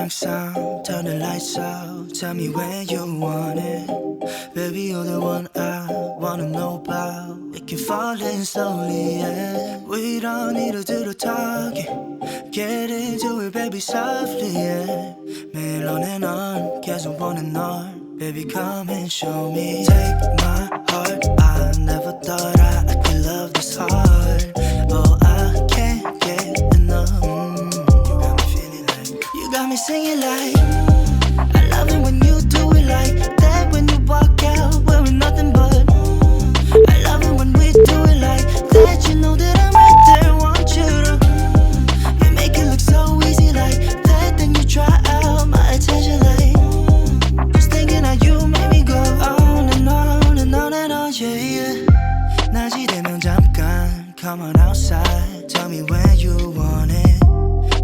항상 turn the lights out. Tell me when you want it. Baby, you're the one I wanna know about. We can fall in slowly, yeah. We don't need to do the talking. Get into it, baby, softly, yeah. 매일 on and on, 계속 원해 널. Baby, come and show me. Take my heart, I never thought I could love this hard. Oh, I can't get enough. You got me feeling like, you got me singing like, I love it when you do it like that. When you walk out wearing nothing but, I love it when we do it like that. You know that I'm right there, want you to, you make it look so easy like that. Then you try out my attention like, just thinking how you make me go on and on and on and on, yeah, yeah. 낮이 되면 잠깐, come on outside. Tell me when you want it.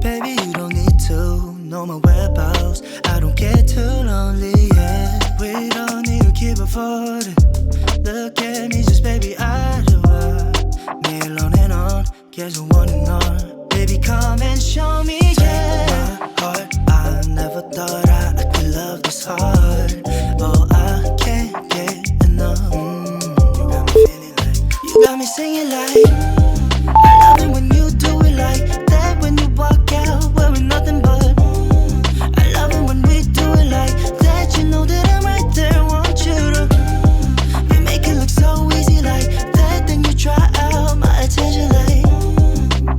Baby, you don't need to know my whereabouts. I don't get too lonely, yeah. We don't need to keep avoiding. Look at me, just baby, I do 매일 on and on, 계속 원해 널. Baby, come and show me, yeah. Take my heart, I never thought I could love this hard. Oh, I can't get enough. You got me feeling like, you got me singing like, I love it when you do it like that. When you walk out wearing nothing but, I love it when we do it like that. You know that I'm right there, want you to, you make it look so easy like that. Then you try out my attention like,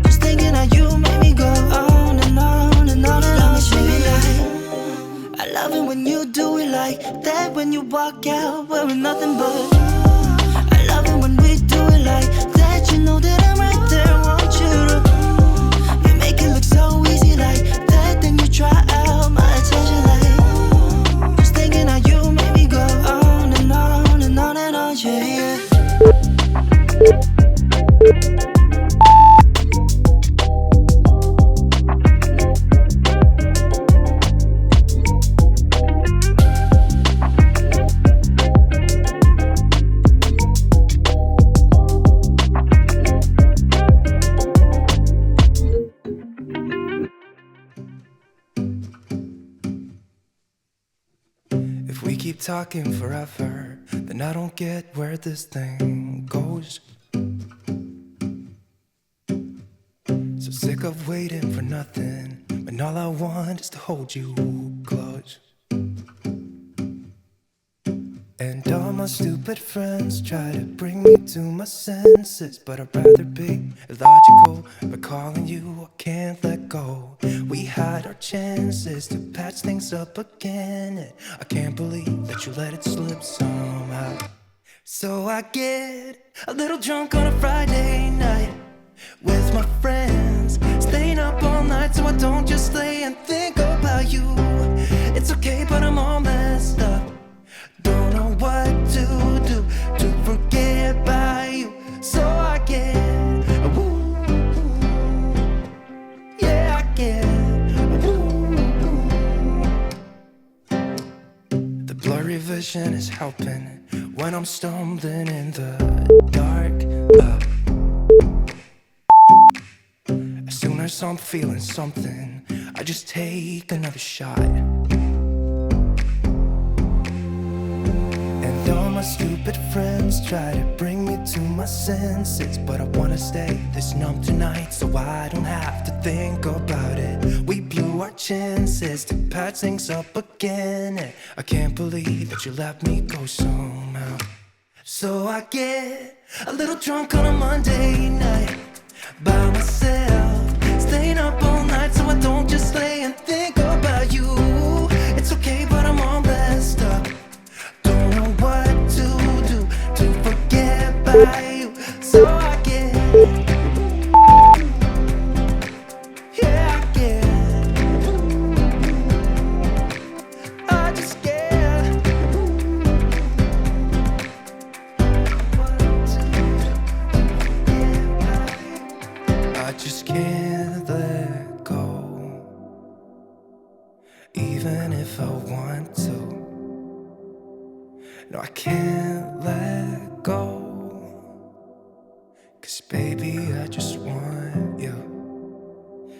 just thinking how you make me go on and on and on and on. Like, I love it when you do it like that. When you walk out wearing nothing but, I love it when we do it like that. You know that I'm right there, want you to, you make it look so easy like that. Then you try out my attention like, just thinking how you make me go on and on and on and on, yeah, yeah. If we keep talking forever, then I don't get where this thing goes. So sick of waiting for nothing, when all I want is to hold you close. And all my stupid friends try to bring me to my senses, but I'd rather be illogical. Recalling you, I can't let go. We had our chances to patch things up again. I can't believe that you let it slip somehow. So I get a little drunk on a Friday night with my friends, staying up all night so I don't just lay and think about you. It's okay, but I'm all messed up. Don't know what to do to forget about you. So I get woo, yeah, I get woo. The blurry vision is helping when I'm stumbling in the dark. As soon as I'm feeling something, I just take another shot. All my stupid friends try to bring me to my senses, but I wanna stay this numb tonight so I don't have to think about it. We blew our chances to patch things up again. I can't believe that you let me go somehow. So I get a little drunk on a Monday night by myself, staying up all night so I don't just lay and think about you. It's okay, but I'm all messed up. Don't know what to do to forget about you. So I get, yeah, I get, I just get what to do to forget about you. I just can't let go, even if I want to. No, I can't let go, 'cause baby, I just want you.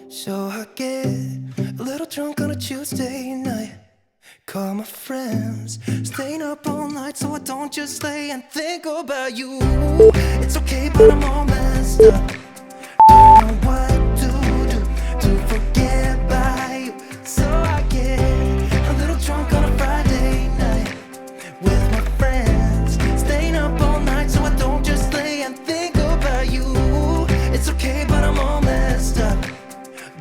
So I get A little drunk on a Tuesday night. Call my friends, staying up all night so I don't just lay and think about you. It's okay, but I'm all messed up. Don't know what to do to forget about you. So I get a little drunk on a Friday night with my friends, staying up all night so I don't just lay and think about you. It's okay, but I'm all messed up.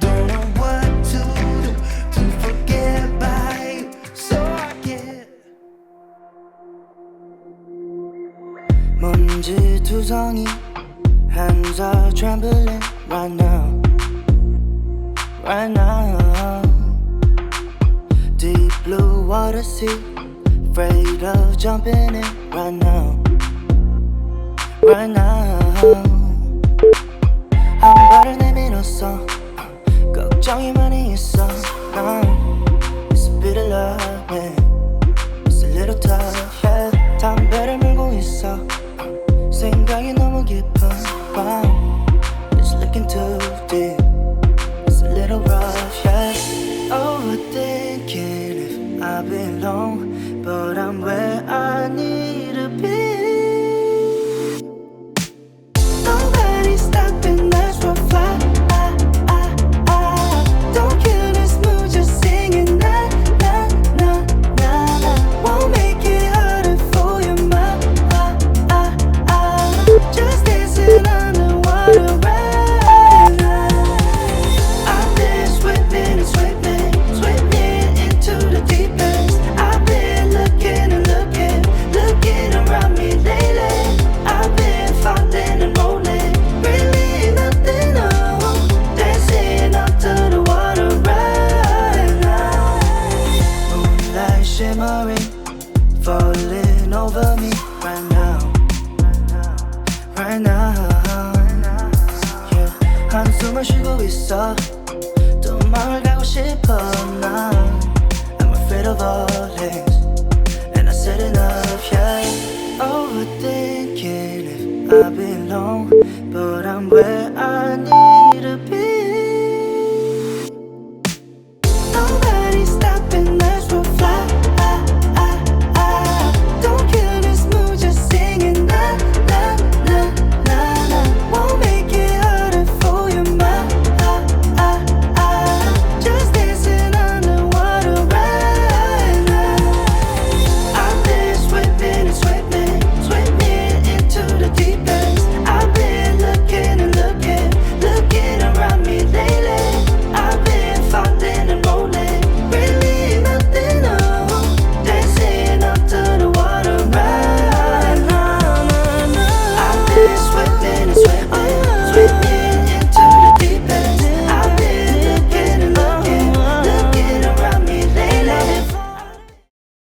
Don't know what to do to forget about you. So I get 먼지 투성이 hands are trembling right now, right now. Deep blue water sea, afraid of jumping in right now, right now. 한 발을 내밀었어, 걱정이 많이 있어. It's a bit of love, yeah. It's a little tough, yeah. 담배를 물고 있어, 생각이 너무 깊어. Wow, it's looking too deep. It's a little rough, yeah. Overthinking if I belong, but I'm where I need to be. Nobody's stopping us from fly. Don't kill this mood, just singing na na na na na. Won't make it harder for your mind. Just dancing on the water right now. I've been swimming and swimming, swimming into the deep end. I've been looking and looking, looking around me lately. I've been falling and rolling, really nothing on. Dancing onto the water right now. Moonlight shimmering, falling over me right now, right now. Yeah, 한숨을 쉬고 있어, 또 마을 가고 싶어 난. I'm afraid of all things, and I said enough, yeah. Overthinking if I